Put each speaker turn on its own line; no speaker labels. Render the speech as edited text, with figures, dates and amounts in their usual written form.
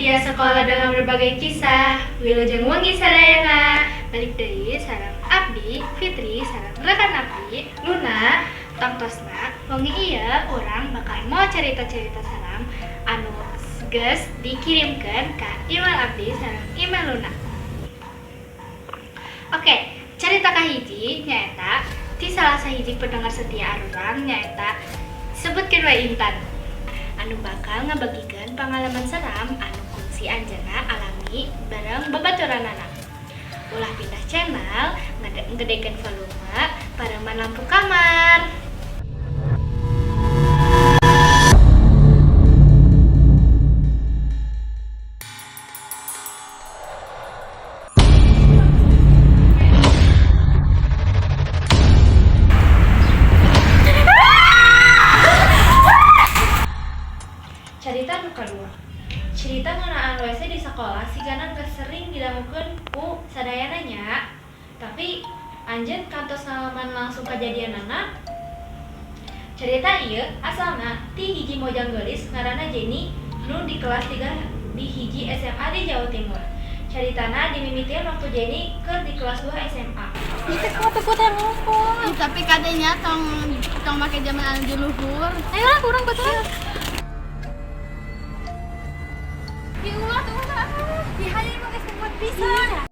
setia sekolah dengan berbagai kisah. Wilujeng wengi sadayana. Balik deui sareng Abdi, Fitri, sareng rekan Abdi, Luna, tongtosna. Wengi ieu urang bakal mau cerita-cerita sareng anu geus dikirimkeun ka email Abdi sareng email Luna. Oke, cerita kahiji nyaeta ti salah sahiji pendengar setia arurang nyaeta sebutkeun wae Intan. Anu bakal ngabagikeun pengalaman seram anu kungsi anjeunna alami bareng babaturanana. Ulah pindah channel, ngedekeun volume, pareman lampu kamar. Cerita nu kadua. Cerita ngeunaan WC di sekolah sigana geus sering dilakukeun ku sadayana nya. Tapi anjeun kantos ngalaman langsung kajadianana. Cerita ieu asalna ti hiji mojang geulis ngaranna Jenny nu di kelas 3 di hiji SMA di Jawa Timur. Ceritana dimimitian waktu Jenny keur di kelas 2 SMA.
Kuat yang ngomong.
Tapi katanya tong make zaman anu luhur.
Ayo lah kurang betul.
Diulah tuh
Di hari ini pakai sempat bisa.